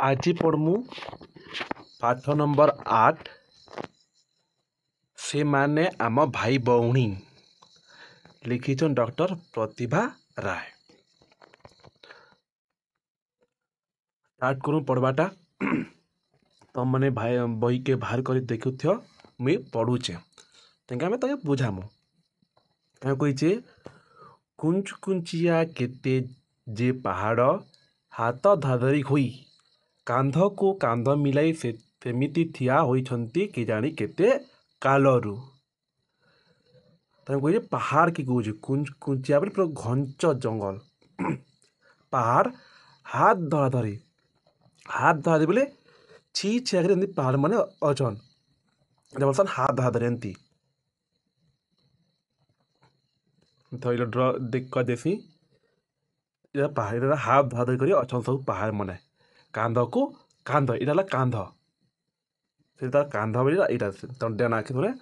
आज पढ़मु पाठ नंबर 8 से माने आम भाई भौणी लिखिछन डॉक्टर प्रतिभा राय। स्टार्ट करूँ पढ़वाटा। तुम मैंने भाई बही के बाहर कर देखुथ मुई पढ़ुचे तेंका में तक बुझामु क्या कही कुंच कुंचिया केते जे पहाड़ हाथ धाधरी होई कांध को कांध मिलाई सेमिति ठिया होइछंती कि जानी केते कालरू कहे पहाड़ की कहे कुंच कुंचिया पूरा घंच जंगल पहाड़ हाथ धरा बोले छि छिया पहाड़ माने अचन बर्तमान हाथ धरा एमती तो ड्र देख कर देसी पहाड़ हाथ धरा कर अच्छा सब पहाड़ माने कांध को कांध यहाँ कांध से कांध बोला तंडिया नाखि थोड़े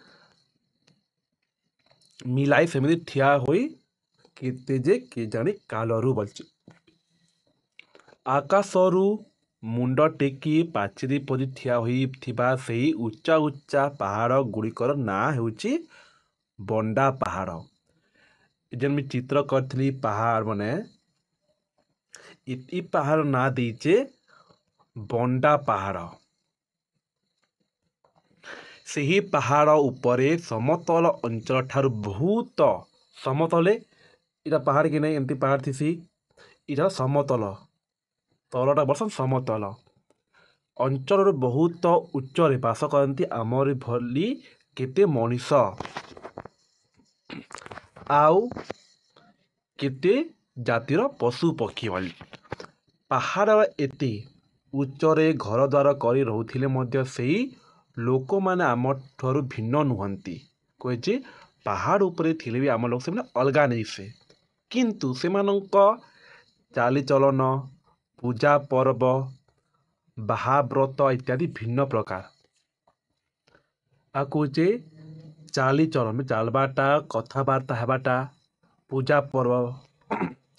मिलाई सेमती ठिया होई केते जे के जानी कालरू बोलछि आकाशरू मुंड टेकी पाचेरी परि ठिया होइथिबा सेही उच्चा उच्चा पहाड़ गुड़िकर ना हेउछि बंडा पहाड़। जेन मैं चित्र करी पहाड़ माने इ पहाड़ ना देचे बंडा पहाड़। सेही पहाड़ उपरे समतल अंचल ठारू बहुत समतले इटा पहाड़ कि नहीं एमती पहाड़ थी इटा समतल तलटा बर्तन समतल अंचल बहुत उच्च बास करती आमर भली केते मनीष आउ केते जातिर पशु पक्षी वाली पहाड़ एते उच्चरे घर द्वार कर रोथिले मध्य सेही लोक माने आम ठरू भिन्न नुहंती कहे पहाड़ उपरे थिले भी आम लोग से अलगा नहीं से किंतु सेमानंक चालीचलन पूजा पर्व बाहाव्रत इत्यादि भिन्न प्रकार आ कहे चालीचलन चलबाटा कथबार्ता हेबाटा पूजा पर्व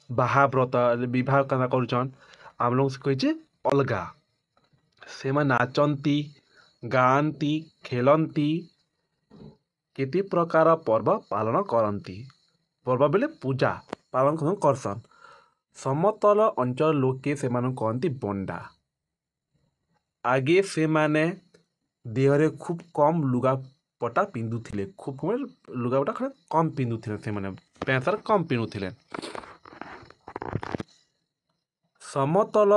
बाहाव्रत विवाह कना करुचन आम लोग से कहे अलगा से नाचंती गाँती खेलती केते प्रकार पर्व पालन करती पर्व बेले पूजा पालन करसन समतल अंचल लोके से कहती बंडा आगे से माने देहरे खूब कम लुगापटा पिंधुथिले खूब लुगापटा खड़े कम पिंधुथिले से माने पैंट सार्ट कम पिंधुथिले समतल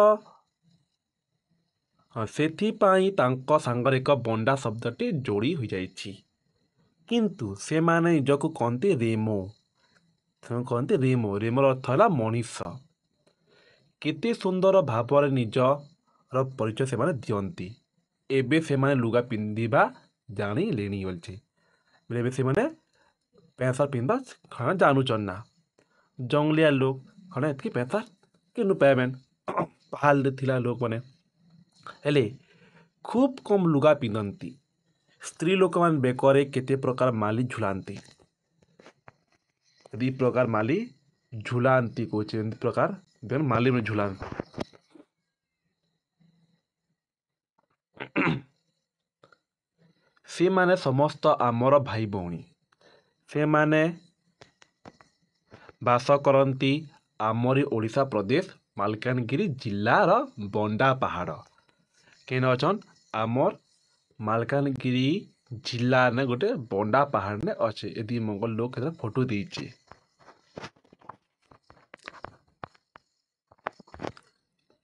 सेथिपाई तांको सांगर एक बंडा शब्दटी जोड़ी हो जाइछि किंतु से माने निजको कहते रेमो कहते रेमो रेमोर अर्थ है मनीष केते सुंदर भाव निजर परिचय से माने दियंती एबे से माने लुगा पिंधिबा जानी लेनी बोलछे एबे से माने पैंट सार्ट पिंधा खाना जानूचन ना जंगलिया लोग खाना एतकी पैंट सार्ट किनु पैबेन पहाड़ थिला लोग माने हेले खूब कम लुगा पिंधती स्त्री लोक मान बेकरे केते प्रकार माली झुलांती दी प्रकार माली झुलांती कोचे प्रकार देन माली में झुलांती से माने समस्त आमर भाई भौणी से माने बास करती आमरी ओडिशा प्रदेश मालकानगिरी जिल्लार बंडा पहाड़ केन अछन आमर मालकानगिरी जिला ने गोटे बंडा पहाड़ ने अच्छे यदि मंगल लोग फोटो दीचे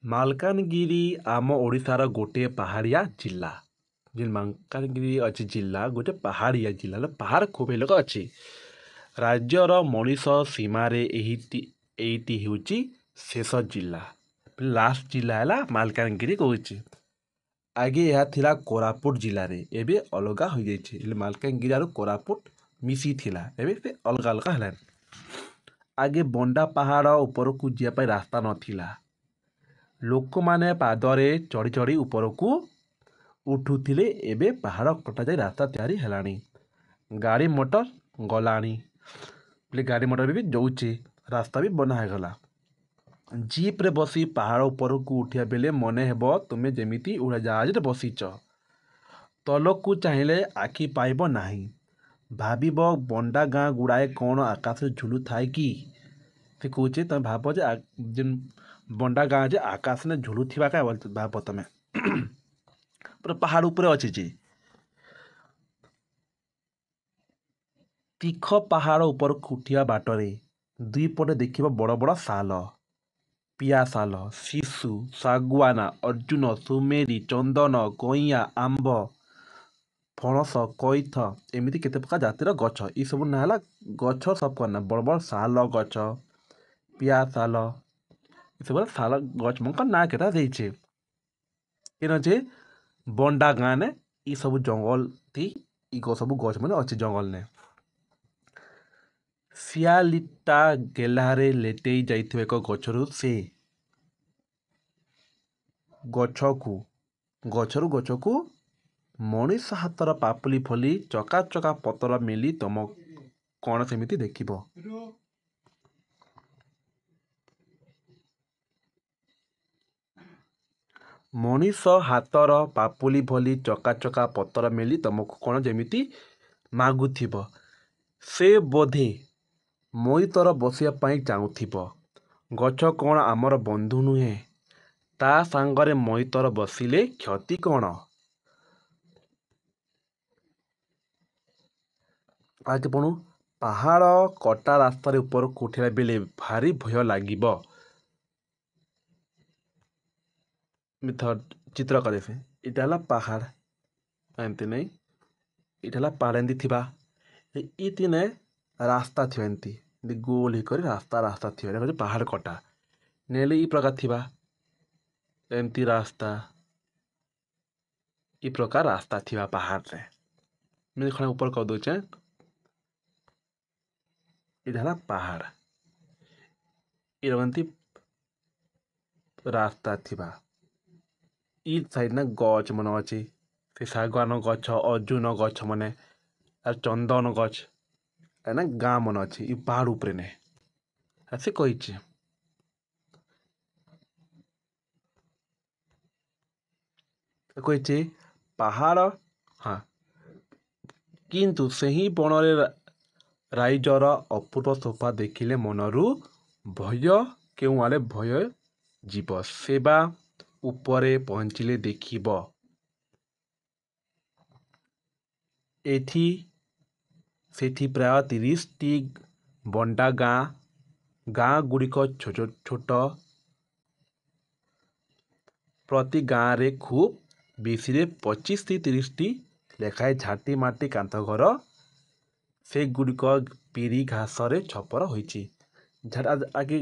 मालकानगिरी आम ओडिशार गोटे पहाड़िया जिला जिन मालकानगिरी अच्छी जिला गोटे पहाड़िया जिला पहाड़ खूब लोग अच्छी राज्यर मनीष सीमारे एटी होची शेष जिला लास्ट जिला है मालकानगिरी कहूँ आगे यह थिला कोरापुट जिले में एबे अलगा हो जाइए मालकानगिरी और कोरापुट मिसी थिला एबे से अलगा अलगा है आगे बंडा पहाड़ ऊपर को जावाई रास्ता नथिला लोक माने पादरे चढ़ी चढ़ी ऊपर को उठुथिले एबे पहाड़ कटा जाए रास्ता तैयारी हेलानी गाड़ी मोटर गलानी गाड़ी मोटर भी जाऊे रास्ता भी बना है गला ଜିପ୍ରେ ବସି ପାହାଡ଼ ଉପରକୁ ଉଠିବା ବେଳେ ମନେ ହେବ ତୁମେ ଯେମିତି ଉଡ଼ାଜାହାଜରେ ବସିଛ। ତଳକୁ ଚାହିଁଲେ ଆଖି ପାଇବ ନାହିଁ। ଭାବିବ ବଣ୍ଡା ଗାଁ ଗୁଡ଼ାଏ କ'ଣ ଆକାଶରେ ଝୁଲୁଥାଏ କି? ସେ କହୁଛି ତମେ ଭାବ ଯେ ଯେନ୍ ବଣ୍ଡା ଗାଁ ଯେ ଆକାଶରେ ଝୁଲୁଥିବା କା ଭାବ ତମେ ପୁରା ପାହାଡ଼ ଉପରେ ଅଛି ଯେ। ତୀଖ ପାହାଡ଼ ଉପରକୁ ଉଠିବା ବାଟରେ ଦୁଇ ପଟେ ଦେଖିବ ବଡ଼ ବଡ଼ ଶାଲ, ପିଆଶାଳ, ଶିଶୁ, ଶାଗୁଆନା, ଅର୍ଜୁନ, ସୁମେରି, ଚନ୍ଦନ, କଇଁଆ, ଆମ୍ବ, ଫଣସ, କଇଥ ଏମିତି କେତେ ପ୍ରକାର ଜାତିର ଗଛ। ଏସବୁ ନାଁ ହେଲା ଗଛ ସବୁ ନା ବଡ଼ ବଡ଼ ଶାଳ ଗଛ, ପିଆଶାଳ ଏସବୁ ଶାଳ ଗଛମାନଙ୍କ ନାଁ କେଟା ଦେଇଛେ। କେନ ଅଛେ ବଣ୍ଡା ଗାଁନେ ଇ ସବୁ ଜଙ୍ଗଲ ଥି ଇ ସବୁ ଗଛ ମାନେ ଅଛି ଜଙ୍ଗଲନେ। ଶିଆଳିଟା ଗେହ୍ଲାରେ ଲେଟେଇ ଯାଇଥିବା ଏକ ଗଛରୁ ସେ ଗଛରୁ ଗଛକୁ ମଣିଷ ହାତର ପାପୁଲି ଫଲି ଚକା ଚକା ପତର ମିଲି ତମ କ'ଣ ସେମିତି ଦେଖିବ। ମଣିଷ ହାତର ପାପୁଲି ଭଲି ଚକା ଚକା ପତର ମେଲି ତମକୁ କ'ଣ ଯେମିତି ମାଗୁଥିବ। ସେ ବୋଧେ ମଇତର ବସିବା ପାଇଁ ଚାହୁଁଥିବ। ଗଛ କ'ଣ ଆମର ବନ୍ଧୁ ନୁହେଁ? ତା ସାଙ୍ଗରେ ମଇତର ବସିଲେ କ୍ଷତି କ'ଣ? ଆଜି ପଣୁ ପାହାଡ଼ କଟା ରାସ୍ତାରେ ଉପରକୁ ଉଠିଲା ବେଳେ ଭାରି ଭୟ ଲାଗିବ। ଚିତ୍ର କରେ ସେ ଏଇଟା ହେଲା ପାହାଡ଼ ଏମିତି ନାଇଁ, ଏଇଟା ହେଲା ପାହାଡ଼ ଏମିତି ଥିବା ଇତିନେ ରାସ୍ତା ଥିବା ଏମିତି ଗୋଲ ହେଇକରି ରାସ୍ତା ଥିବା ଏଇଟା ହେଉଛି ପାହାଡ଼ କଟା। ନେଲେ ଇ ପ୍ରକାର ଥିବା ଏମିତି ରାସ୍ତା ଇ ପ୍ରକାର ରାସ୍ତା ଥିବା ପାହାଡ଼ରେ ମୁଁ ଖଣ୍ଡେ ଉପର କରିଦେଉଛେ। ଏଇଟା ହେଲା ପାହାଡ଼ ଏମିତି ରାସ୍ତା ଥିବା ଇ ସାଇଡ୍ ନା ଗଛ ମାନେ ଅଛି। ସେ ଶାଗୁଆନ ଗଛ, ଅର୍ଜୁନ ଗଛ ମାନେ ଆଉ ଚନ୍ଦନ ଗଛ ନା ଗାଁ ମନେ ଅଛି ଇ ପାହାଡ଼ ଉପରେ ନେ ସେ କହିଛି। କହିଛି ପାହାଡ଼ ହଁ କିନ୍ତୁ ସେହି ବଣରେ ରାଇଜର ଅପୂର୍ବ ଶୋଭା ଦେଖିଲେ ମନରୁ ଭୟ କେଉଁଆଡ଼େ ଭୟ ଯିବ। ସେବା ଉପରେ ପହଞ୍ଚିଲେ ଦେଖିବ ଏଠି ସେଠି ପ୍ରାୟ 30ଟି ବଣ୍ଡା ଗାଁ ଗୁଡ଼ିକ ଛୋଟ ଛୋଟ। ପ୍ରତି ଗାଁରେ ଖୁବ୍ ବେଶୀରେ 25-30ଟି ଲେଖାଏଁ ଝାଟି ମାଟି କାନ୍ଥ ଘର। ସେଗୁଡ଼ିକ ପିରି ଘାସରେ ଛପର ହୋଇଛି। ଆଗେ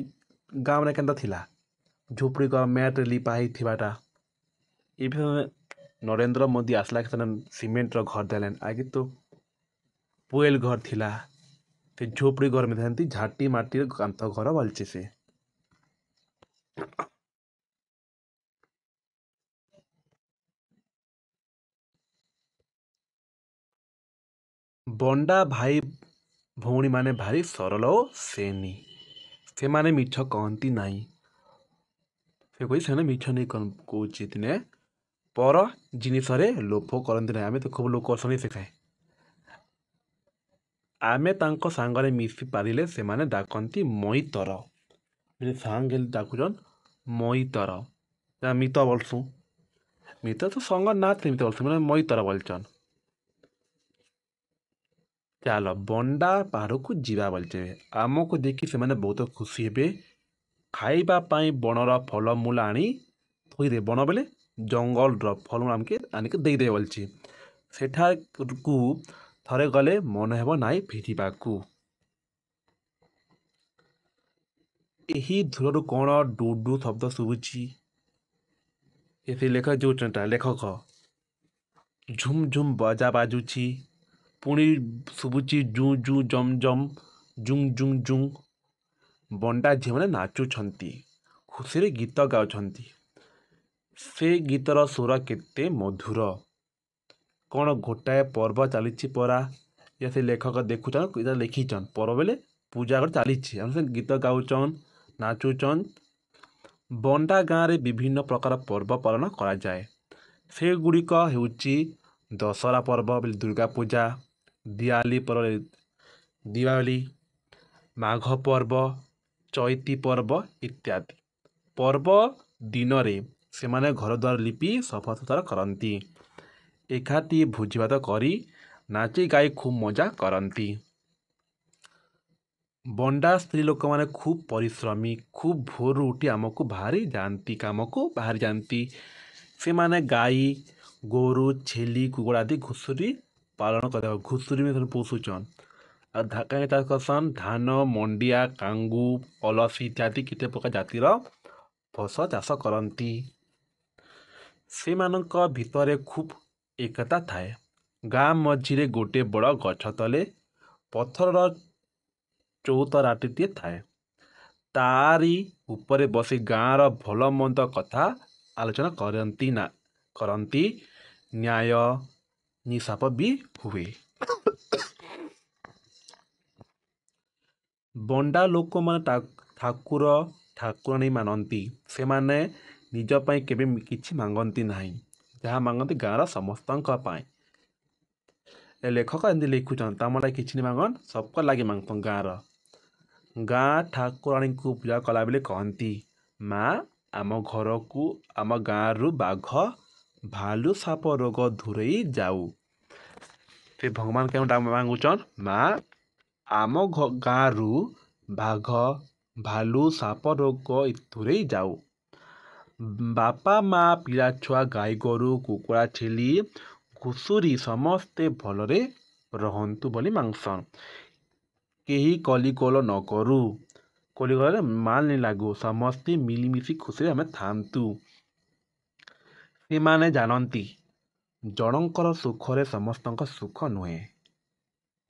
ଗାଁ ମାନେ କେନ୍ତା ଥିଲା ଝୋପଡ଼ି ମ୍ୟାଟ୍ରେ ଲିପା ହେଇଥିବାଟା। ଏବେ ନରେନ୍ଦ୍ର ମୋଦି ଆସିଲା ସେମାନେ ସିମେଣ୍ଟର ଘର ଦେଲେଣି। ଆଗେ ତ ପୁଏଲ ଘର ଥିଲା ସେ ଝୋପଡ଼ି ଘର ମିଥାନ୍ତି ଝାଟି ମାଟିର କାନ୍ଥ ଘର ବୋଲଛି ସେ। ବଣ୍ଡା ଭାଇ ଭଉଣୀମାନେ ଭାରି ସରଳ ଓ ସେନି। ସେମାନେ ମିଛ କହନ୍ତି ନାହିଁ। ସେ କହି ସେମାନେ ମିଛ ନେଇ କହୁଛି ଦିନେ ପର ଜିନିଷରେ ଲୋଭ କରନ୍ତି ନାହିଁ। ଆମେ ତ ଖୁବ୍ ଲୋକ ଅଛନ୍ତି ଶିଖାଏ। ଆମେ ତାଙ୍କ ସାଙ୍ଗରେ ମିଶି ପାରିଲେ ସେମାନେ ଡାକନ୍ତି ମଇତର। ସାଙ୍ଗ ଡାକୁଛନ୍ ମଇତର ମିତ ବୋଲସୁଁ। ମିତ ତ ସଙ୍ଗ ନା ମିତ ବୋଲସୁଁ ମାନେ ମଇତର ବୋଲଛନ୍। ଚାଲ ବଣ୍ଡା ପାହାଡ଼କୁ ଯିବା ବୋଲଛେ। ଆମକୁ ଦେଖି ସେମାନେ ବହୁତ ଖୁସି ହେବେ। ଖାଇବା ପାଇଁ ବଣର ଫଳମୂଳ ଆଣି ଥୋଇଦେ। ବଣ ବେଲେ ଜଙ୍ଗଲର ଫଳମୂଳ ଆମକେ ଆଣିକି ଦେଇଦେବେ ବୋଲଛି। ସେଠାକୁ ଥରେ ଗଲେ ମନେ ହେବ ନାହିଁ ଫେରିବାକୁ। ଏହି ଦୂରରୁ କ'ଣ ଡୁ ଡୁ ଶବ୍ଦ ଶୁଭୁଛି। ଏଠି ଲେଖକ ଝୁମ୍ ଝୁମ୍ ବଜା ବାଜୁଛି। ପୁଣି ଶୁଭୁଛି ଜୁଁ ଜୁଁ ଜମ୍ ଜମ୍ ଜୁଁ ଜୁଁ ଜୁଁ। ବଣ୍ଡା ଝିଅମାନେ ନାଚୁଛନ୍ତି, ଖୁସିରେ ଗୀତ ଗାଉଛନ୍ତି। ସେ ଗୀତର ସ୍ୱର କେତେ ମଧୁର। କ'ଣ ଗୋଟାଏ ପର୍ବ ଚାଲିଛି ପରା। ସେ ଲେଖକ ଦେଖୁଛନ୍ ଲେଖିଛନ୍ ପର୍ବ ବେଲେ ପୂଜା ଗୋଟେ ଚାଲିଛି। ଆମେ ସେ ଗୀତ ଗାଉଛନ୍ ନାଚୁଛନ୍ ବଣ୍ଡା ଗାଁରେ ବିଭିନ୍ନ ପ୍ରକାର ପର୍ବ ପାଳନ କରାଯାଏ। ସେଗୁଡ଼ିକ ହେଉଛି ଦଶହରା ପର୍ବ ବୋଲି ଦୁର୍ଗା ପୂଜା, ଦିୱାଲି ପର୍ବ ଦିୱାଲି, ମାଘ ପର୍ବ, ଚୈତି ପର୍ବ ଇତ୍ୟାଦି। ପର୍ବ ଦିନରେ ସେମାନେ ଘରଦ୍ୱାର ଲିପି ସଫାସୁତୁରା କରନ୍ତି। ଏକାଠି ଭୋଜିଭାତ କରି ନାଚି ଗାଇ ଖୁବ୍ ମଜା କରନ୍ତି। ବଣ୍ଡା ସ୍ତ୍ରୀ ଲୋକମାନେ ଖୁବ୍ ପରିଶ୍ରମୀ, ଖୁବ୍ ଭୋରରୁ ଉଠି କାମକୁ ବାହାରି ଯାଆନ୍ତି। ସେମାନେ ଗାଈ, ଗୋରୁ, ଛେଲି, କୁକୁଡ଼ା ଆଦି ଘୁଷୁରି ପାଳନ କରିବା ଘୁଷୁରି ବି ପୋଷୁଛନ୍। ଆଉ କାହିଁ ଚାଷ କରସନ୍? ଧାନ, ମଣ୍ଡିଆ, କାଙ୍ଗୁ, ଅଲସି ଇତ୍ୟାଦି କେତେ ପ୍ରକାର ଜାତିର ଫସଲ ଚାଷ କରନ୍ତି। ସେମାନଙ୍କ ଭିତରେ ଖୁବ୍ ଏକତା ଥାଏ। ଗାଁ ମଝିରେ ଗୋଟିଏ ବଡ଼ ଗଛ ତଳେ ପଥରର ଚଉତରାଟିଏ ଥାଏ। ତାରି ଉପରେ ବସି ଗାଁର ଭଲ ମନ୍ଦ କଥା ଆଲୋଚନା କରନ୍ତି। ନ୍ୟାୟ ନିଶାପ ବି ହୁଏ। ବଣ୍ଡା ଲୋକମାନେ ଠାକୁର ଠାକୁରାଣୀ ମାନନ୍ତି। ସେମାନେ ନିଜ ପାଇଁ କେବେ କିଛି ମାଗନ୍ତି ନାହିଁ। ଯାହା ମାଗନ୍ତି ଗାଁର ସମସ୍ତଙ୍କ ପାଇଁ। ଏ ଲେଖକ ଏମିତି ଲେଖୁଛନ୍, ତାମାନେ କିଛି ନି ମାଗନ୍, ସବକ ଲାଗି ମାଗସନ୍ ଗାଁର। ଗାଁ ଠାକୁରାଣୀଙ୍କୁ ପୂଜା କଲାବେଳେ କହନ୍ତି, ମା ଆମ ଘରକୁ ଆମ ଗାଁରୁ ବାଘ, ଭାଲୁ, ସାପ ରୋଗ ଦୂରେଇ ଯାଉ। ସେ ଭଗବାନ କେଉଁଟା ମାଗୁଛନ୍? ମା ଆମ ଗାଁରୁ ବାଘ, ଭାଲୁ, ସାପ ରୋଗ ଦୂରେଇ ଯାଉ। ବାପା ମା ପିଲା ଛୁଆ, ଗାଈ ଗୋରୁ, କୁକୁଡ଼ା, ଛେଲି, ଘୁଷୁରି ସମସ୍ତେ ଭଲରେ ରହନ୍ତୁ ବୋଲି ମାଗସନ୍। କେହି କଲିଗୋଳ ନ କରୁ। କଲିଗୋଳରେ ମାଲ୍ ନି ଲାଗୁ। ସମସ୍ତେ ମିଳିମିଶି ଖୁସିରେ ଆମେ ଥାଆନ୍ତୁ। ସେମାନେ ଜାଣନ୍ତି ଜଣଙ୍କର ସୁଖରେ ସମସ୍ତଙ୍କ ସୁଖ ନୁହେଁ।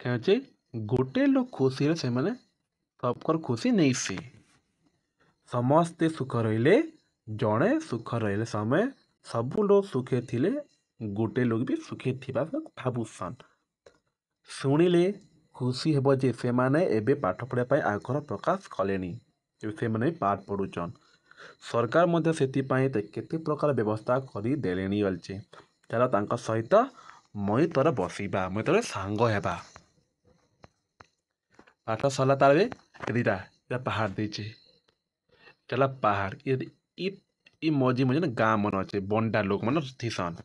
କେଉଁଚି ଗୋଟେ ଲୋକ ଖୁସିରେ ସେମାନେ ସବକର ଖୁସି ନେଇସି। ସମସ୍ତେ ସୁଖ ରହିଲେ ଜଣେ ସୁଖ ରହିଲେ ସବୁ ଲୋକ ସୁଖେ ଥିଲେ ଗୋଟେ ଲୋକ ବି ସୁଖେ ଥିବା ଭାବୁସନ୍। ଶୁଣିଲେ ଖୁସି ହେବ ଯେ ସେମାନେ ଏବେ ପାଠ ପଢ଼ିବା ପାଇଁ ଆଗ୍ରହ ପ୍ରକାଶ କଲେଣି। ଏବେ ସେମାନେ ପାଠ ପଢ଼ୁଛନ୍। ସରକାର ମଧ୍ୟ ସେଥିପାଇଁ କେତେ ପ୍ରକାର ବ୍ୟବସ୍ଥା କରିଦେଲେଣି ଅଛି। ଚାଲ ତାଙ୍କ ସହିତ ମୁଇଁ ତୋର ବସିବା, ମୁଇଁ ତୋର ସାଙ୍ଗ ହେବା। ପାଠ ସରିଲା ତାର ଦିଟା ପାହାଡ଼ ଦେଇଛି। ଚାଲ ପାହାଡ଼ ଇ ମଝି ନା ଗାଁ ମନ ଅଛେ, ବଣ୍ଡା ଲୋକ ମାନେ ଥିସନ୍।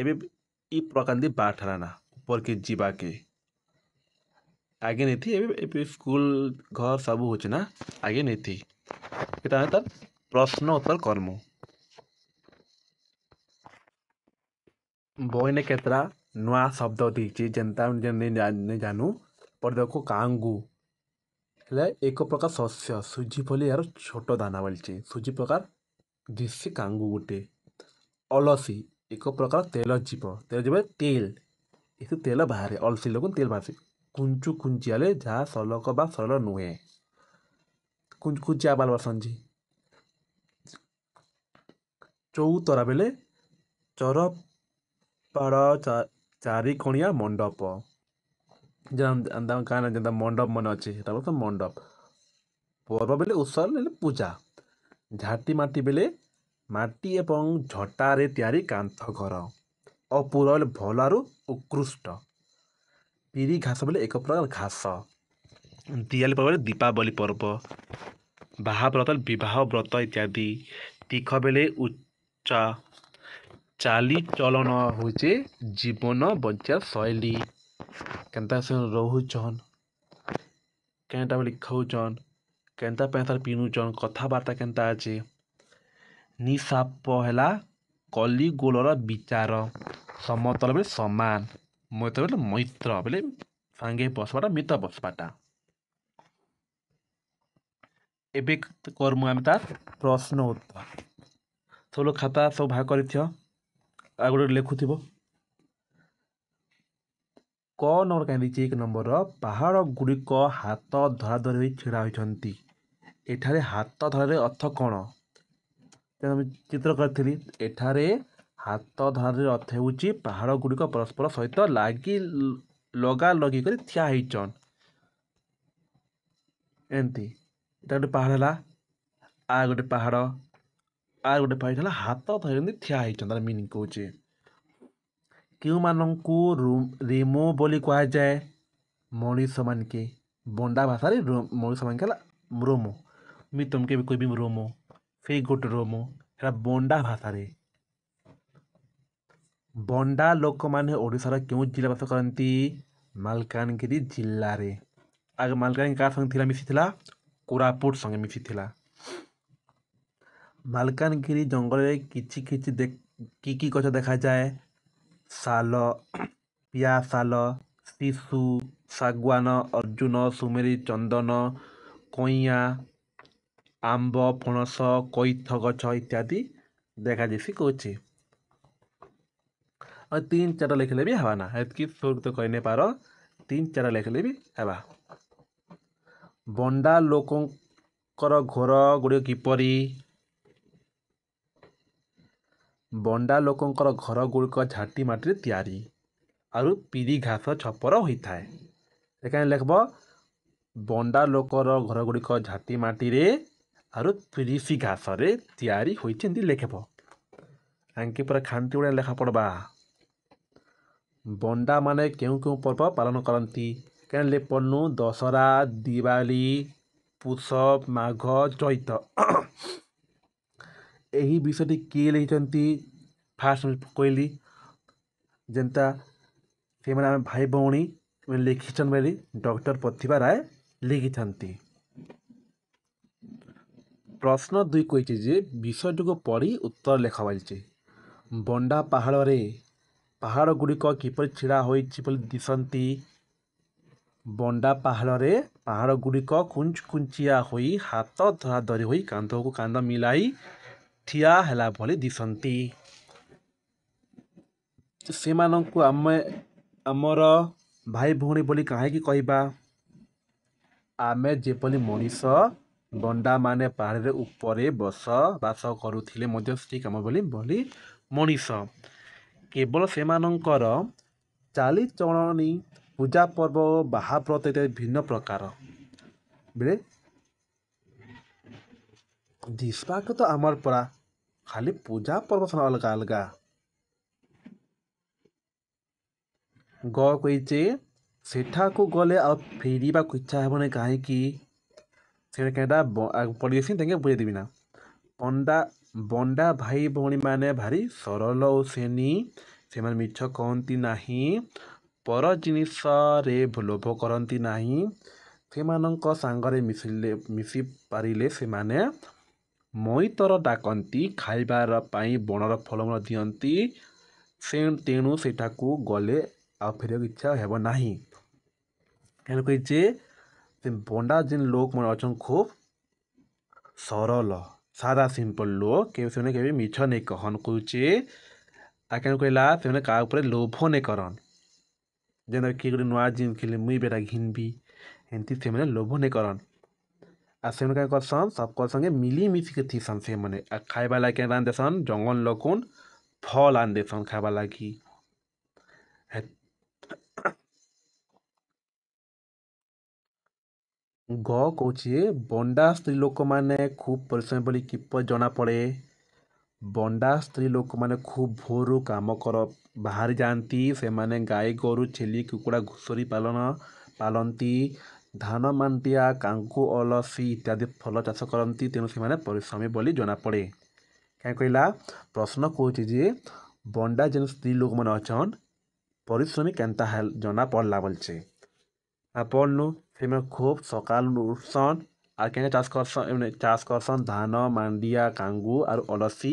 ଏବେ ଇ ପ୍ରକାର ବାଟ ହେଲା ନା ଉପରକେ ଯିବାକେ। ଆगे ନେଇଥି ଏବେ ସ୍କୁଲ ଘର ସବୁ ହଉଛି ନା ଆगे ନେଇଥି। ଏଟା ତାର ପ୍ରଶ୍ନ ଉତ୍ତର କର୍ମୁ। ବହିନେ କେତେଟା ନୂଆ ଶବ୍ଦ ଦେଇଛି ଯେନ୍ତା ନେଇ ଜାନୁ। ପଢି ଦେଖୁ କାଙ୍ଗୁ ହେଲେ ଏକ ପ୍ରକାର ଶସ୍ୟ, ସୁଜି ବୋଲି ଏହାର ଛୋଟ ଦାନା ବୋଲିଛି। ସୁଜି ପ୍ରକାର ଦିଶି କାଙ୍ଗୁ ଗୋଟେ। ଅଲସି ଏକ ପ୍ରକାର ତେଲ ଜୀବ ତେଲ ଏଠୁ ତେଲ ବାହାରେ। ଅଲସି ଲୋକ ତେଲ ବାହାରେ। କୁଞ୍ଚୁ କୁଞ୍ଚିଆଲେ ଯାହା ସଲକ ବା ସରଳ ନୁହେଁ। କୁଞ୍ଚିଆ ବାଲ ବସଞ୍ଜି। ଚଉତରା ବେଲେ ଚରପାଡ଼ ଚାରି କୋଣିଆ ମଣ୍ଡପ। ଗାଁରେ ଯେନ୍ତା ମଣ୍ଡପ ମାନେ ଅଛି ସେଟା ତ ମଣ୍ଡପ। ପର୍ବ ବେଲେ ଉତ୍ସବ ନେଲେ ପୂଜା। ଝାଟି ମାଟି ବେଲେ ମାଟି ଏବଂ ଝଟାରେ ତିଆରି କାନ୍ଥ ଘର। ଅପୁର ବେଲେ ଭଲାରୁ ଉତ୍କୃଷ୍ଟ। ପିରି ଘାସ ବେଲେ ଏକ ପ୍ରକାର ଘାସ। ଦିଆଲି ପର୍ବ ବେଲେ ଦୀପାବଳି ପର୍ବ। ବାହାବ୍ରତ ବିବାହ ବ୍ରତ ଇତ୍ୟାଦି। ତୀଖ ବେଲେ ଉଚ୍ଚା। ଚାଲିଚଳନ ହଉଛେ ଜୀବନ ବଞ୍ଚିବାର ଶୈଳୀ। କେନ୍ତା ସେ ରହୁଛନ୍, କେନ୍ତା ବେଲେ ଖାଉଛନ୍, କେନ୍ତା ପେନ୍ସାରେ ପିନ୍ଧୁଛନ୍, କଥାବାର୍ତ୍ତା କେନ୍ତା ଅଛି। ନିଶାପ ହେଲା କଲିଗୋଳର ବିଚାର। ସମତଳ ବେଲେ ସମାନ। ମୈତ୍ର ବେଲେ ମୈତ୍ର ବେଲେ ସାଙ୍ଗେ ବସବାଟା ମିତ୍ର ବସବାଟା। ଏବେ କର୍ମୁ ଆମେ ତାର ପ୍ରଶ୍ନ ଉତ୍ତର। ସବୁ ଲୋକ ଖାତା ସବୁ ଭାଗ କରିଥିବ। ଆଉ ଗୋଟେ ଲେଖୁଥିବ। କ ନମ୍ବର କାହିଁ ଦେଇଛି? 1 ନମ୍ବର ପାହାଡ଼ ଗୁଡ଼ିକ ହାତ ଧରାଧରି ହୋଇ ଛିଡ଼ା ହୋଇଛନ୍ତି। ଏଠାରେ ହାତ ଧରାରେ ଅର୍ଥ କ'ଣ? ମୁଁ ଚିତ୍ର କରିଥିଲି। ଏଠାରେ ହାତ ଧରାଧରି ଅର୍ଥ ହେଉଛି ପାହାଡ଼ ଗୁଡ଼ିକ ପରସ୍ପର ସହିତ ଲଗା ଲଗି କରି ଠିଆ ହେଇଛନ୍। ଏମିତି ଏଟା ଗୋଟେ ପାହାଡ଼ ହେଲା, ଆ ଗୋଟେ ପାହାଡ଼, आर गोटे पॉइंट है हाथ धरती ठिया होइछन तार मीनिंग कहूचे केउमानंकु रिमो बोली कहा जाए मनीष मानके बंडा भाषा रे मनीष मान के रोमो मी तुमके भी कोई भी रोमो से गोटे रोमो है बंडा भाषा रे बंडा लोक माने ओडिशार केउ जिला बास करती मालकानगिरी जिल्ला रे आगे मालकानगिरी का संग थिला मिसिथिला कोरापुट संगे मिसिथिला मालकानगिरी जंगल रे किछि किछि की गछ देखा जाए साल पिया साल शिशु सागवान अर्जुन सुमेरी चंदन कइया आंब पणस कईथ गछ इत्यादि देखा जैसी कौचे और 3-4 लिखले भी हवा ना एतकी सुर तो कहने पारो 3-4 लिखले भी हवा बंडा लोकंकर घर गुड़िक किपरि बंडा लोकंकर घर गुड़िक झाटी माटी तैयारी आरु पीरी घास छपर होता है एखाने लिखब बंडा लोकर घर गुड़िक झाटी माटी रे आरु पीरीसी घास रे तैयारी होइछे लिखब आंके पूरा खांती उड़े लेखा पड़बा बंडा माने केउ केउ पर्व पालन करती केन पढ़नु दशहरा दिवाली पुष माघ चैत यही विषय किए लिखिंट फास्ट कहली जेनता से मैंने आम भाई भौणी लिखिछन बोली डॉक्टर प्रतिभा राय लिखिछंती प्रश्न 2 कही जे विषयटी को पढ़ी उत्तर लेखा बोलचे बंडा पहाड़ रे पहाड़ गुड़िक किपर छिड़ा होइछि बोली दिसंती बंडा पहाड़ रे पहाड़ गुड़िक कुंच कुंचिया होई हाथ धरा धरी होई कांध को कांध मिलाई ठिया हैला भली दिसंती सेमानंकु आमर भाई भौणी बोली काहे की कहबा आमे जेपली मनीष बंडा माने पहाड़ रे ऊपरे बसबास करुथिले मध्य स्त्री काम बोली बोली मनीष केवल सेमानंकर चालीचलनी पूजा पर्व बाहाव्रत इत्यादि भिन्न प्रकार बेले दिसबाक तो आमर परा खाली पूजा पर्व सन अलगा अलगा ग कहीचे सेठाकू गले आ फेरिबाक इच्छा हेबने काहेकि से केटा पढ़ी बुझे देवी ना बंडा भाई भौणी माने भारी सरल और सेनी से मिछ कहती नहीं पर जिनिस रे लोभ करती नहीं से सांगरे मिसी पारिले से माने मईतर डाकती खाइबार पाई बणर फलमूल दियंती से तेणु सेठाकू गले आ फेर इच्छा हेब नहीं क्या कहीचे से बंडा जिन लोक मन अच्छा खूब सरल सादा सिंपल लोग के मिछ नहीं कहन कहे आके कहला से क्या लोभ नहीं करन जेन किए गोटे नुआ जिन किले मुई बेटा घिनबी एमती से लोभ नहीं करन आ से क्या करसन सबको संगे मिलीमिशी थीसन से मैंने खाइबा लगे रान देसन जंगल लकुन फल आन देसन खाइबा लगी ग कौचे बंडा स्त्री लोक माने खूब परिश्रम बोली किपर जना पड़े बंडा स्त्री लोक माने खूब भोरु काम कर बाहर जाती से माने गाई गोरु छेली कुकुड़ा घुसरी पालती धान मांटिया कांकु अलसी इत्यादि फल चाष करती तेणु से परिश्रमी बोली जना पड़े क्या कहला प्रश्न कौचे जे बंडा जेन स्त्री लोक मैंने अच्छन परिश्रमी केन्ता जना पड़ला बोलचे पढ़नु से खूब सकाल उठसन आ क्या चाष करसन धान मांडिया कांगू और अलसी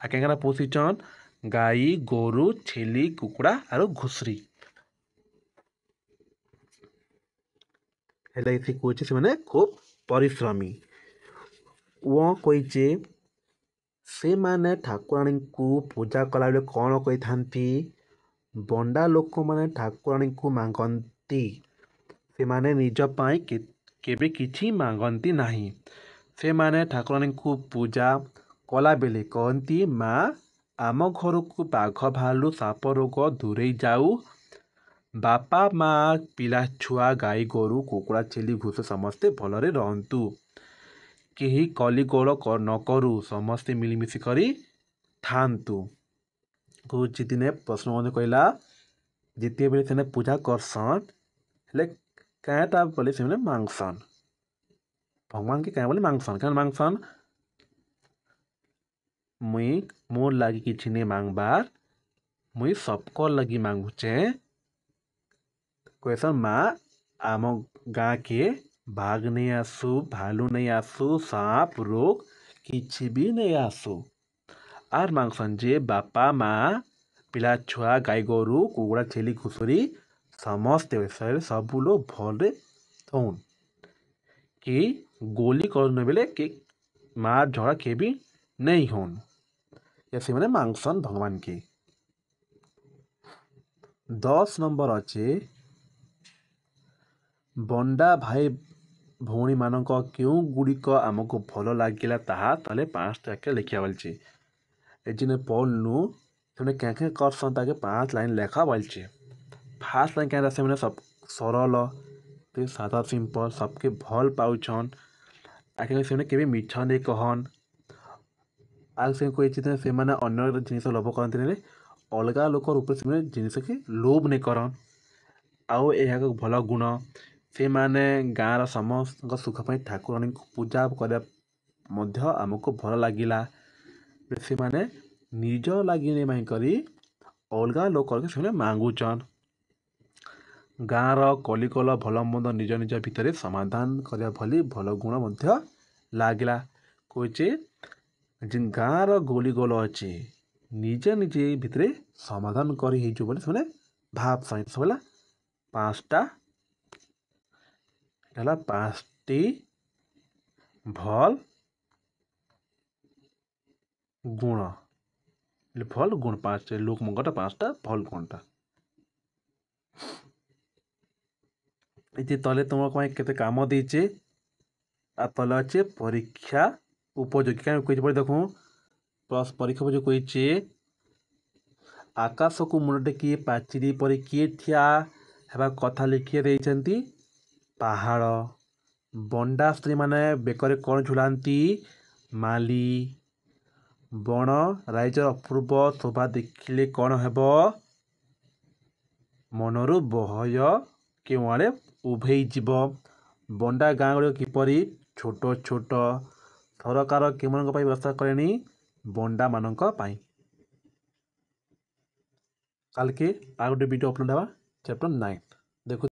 आ क्या पोषिचन गाई गोरु छेली कुकुड़ा और घुसरी कहे से खूब परिश्रमी वो कहीचे से माने ठाकुराणी को पूजा कला बेले कौन कही था बंडा लोक मैंने ठाकुराणी को मांगती से माने निज पाई केबे किछि मांगती नहीं से माने ठाकुराणी को पूजा कला बेले कहती माँ आम घर को बाघ भालू साप रोग दूरे जाऊ बापा माँ पिला छुआ गाई गोरु कुकुड़ा छेली घुस समस्ते भलरे रहंतु କେହି କଲିଗୋଳ ନ କରୁ ସମସ୍ତେ ମିଳିମିଶି କରି ଥାଆନ୍ତୁ। କହୁଛି ଦିନେ ପ୍ରଶ୍ନ ମଧ୍ୟ କହିଲା ଯେତେବେଳେ ସେମାନେ ପୂଜା କରସନ୍ ହେଲେ କାଁଟା ବୋଲି ସେମାନେ ମାଙ୍ଗସନ୍ ଭଗବାନକେ କାଁ ବୋଲି ମାଙ୍ଗସନ୍ କାଁ ମାଙ୍ଗସନ୍ ମୁଇଁ ମୋର୍ ଲାଗି କିଛି ନେଇ ମାଙ୍ଗବାର୍ ମୁଇଁ ସବକର୍ ଲାଗି ମାଙ୍ଗୁଛେ। କହିସନ୍ ମା ଆମ ଗାଁକେ ବାଘ ନେଇ ଆସୁ ଭାଲୁ ନେଇ ଆସୁ ସାପ ରୋଗ କିଛି ବି ନେଇ ଆସୁ ଆର୍ ମାଙ୍ଗସନ୍ ଯେ ବାପା ମା ପିଲା ଛୁଆ ଗାଈ ଗୋରୁ କୁକୁଡ଼ା ଛେଲି ଘୁଷୁରୀ ସମସ୍ତେ ବିଷୟରେ ସବୁ ଲୋକ ଭଲରେ ଥଉନ୍ କି ଗୋଲି କରୁନ ବେଲେ କି ମାର ଝଗଡ଼ା କେ ବି ନେଇ ହଉନ୍ ସେମାନେ ମାଙ୍ଗସନ୍ ଭଗବାନକେ। 10 ନମ୍ବର ଅଛି ବଣ୍ଡା ଭାଇ ଭଉଣୀମାନଙ୍କ କେଉଁ ଗୁଡ଼ିକ ଆମକୁ ଭଲ ଲାଗିଲା ତାହା ତାହେଲେ 5ଟା ଆକେ ଲେଖିବା ବୋଲଛି। ଏ ଯେନେ ପଢ଼ଲୁ ସେମାନେ କେଁ କରସନ୍ ତାକେ 5 ଲାଇନ୍ ଲେଖା ବୋଲଛି। ଫାର୍ଷ୍ଟ ଲାଇନ୍ କେଁ ସେମାନେ ସବ ସରଳ ସାଧା ସିମ୍ପଲ ସବକେ ଭଲ ପାଉଛନ୍ ଆକେ ସେମାନେ କେବେ ମିଛ ନେଇ କହନ୍ ଆଉ ସେ କହିଛି ସେମାନେ ଅନ୍ୟ ଜିନିଷ ଲୋଭ କରନ୍ତି ନାହିଁ ଅଲଗା ଲୋକର ଉପରେ ସେମାନେ ଜିନିଷକେ ଲୋଭ ନେଇ କରନ୍। ଆଉ ଏହାକୁ ଭଲ ଗୁଣ ସେମାନେ ଗାଁର ସମସ୍ତଙ୍କ ସୁଖ ପାଇଁ ଠାକୁରାଣୀଙ୍କୁ ପୂଜା କରିବା ମଧ୍ୟ ଆମକୁ ଭଲ ଲାଗିଲା। ସେମାନେ ନିଜ ଲାଗି ନେଇ କରି ଅଲଗା ଲୋକকে ସେମାନେ ମାଙ୍ଗୁଛନ୍। ଗାଁର କଲିକଲ ଭଲ ମନ୍ଦ ନିଜ ନିଜ ଭିତରେ ସମାଧାନ କରିବା ଭଳି ଭଲ ଗୁଣ ମଧ୍ୟ ଲାଗିଲା। କହୁଛି ଯେ ଗାଁର ଗୋଲିଗୋଲ ଅଛି ନିଜେ ନିଜେ ଭିତରେ ସମାଧାନ କରି ହେଇଯିବ ବୋଲି ସେମାନେ ଭାବସନ୍ ହେଲା 5ଟା ହେଲା 5ଟି ଭଲ ଗୁଣ ଭଲ ଗୁଣ 5 ଲୋକମାନଙ୍କର 5ଟା ଭଲ ଗୁଣଟା ଏଠି ତଲେ ତୁମ ପାଇଁ କେତେ କାମ ଦେଇଛେ ଆଉ ତଲେ ଅଛି ପରୀକ୍ଷା ଉପଯୋଗୀ କାହିଁ କହିଛି ପଢ଼ି ଦେଖୁଁ ପରୀକ୍ଷା ଉପଯୋଗୀ କହିଛି ଆକାଶକୁ ମୁଣ୍ଡ ଟେକି ପାଚିରି ପରି କିଏ ଠିଆ ହେବା କଥା ଲେଖି ଦେଇଛନ୍ତି ପାହାଡ଼। ବଣ୍ଡା ସ୍ତ୍ରୀମାନେ ବେକରେ କ'ଣ ଝୁଲାନ୍ତି ମାଲି। ବଣ ରାଇଜର ଅପୂର୍ବ ଶୋଭା ଦେଖିଲେ କ'ଣ ହେବ ମନରୁ ଭୟ କେଉଁଆଡ଼େ ଉଭେଇ ଯିବ। ବଣ୍ଡା ଗାଁ ଗୁଡ଼ିକ କିପରି ଛୋଟ ଛୋଟ ସରକାର କେଉଁମାନଙ୍କ ପାଇଁ ବ୍ୟବସ୍ଥା କଲେଣି ବଣ୍ଡାମାନଙ୍କ ପାଇଁ। କାଲକେ ଆଉ ଗୋଟେ ଭିଡ଼ିଓ ଅପଲୋଡ଼ ହେବା ଚ୍ୟାପ୍ଟର 9 ଦେଖୁ।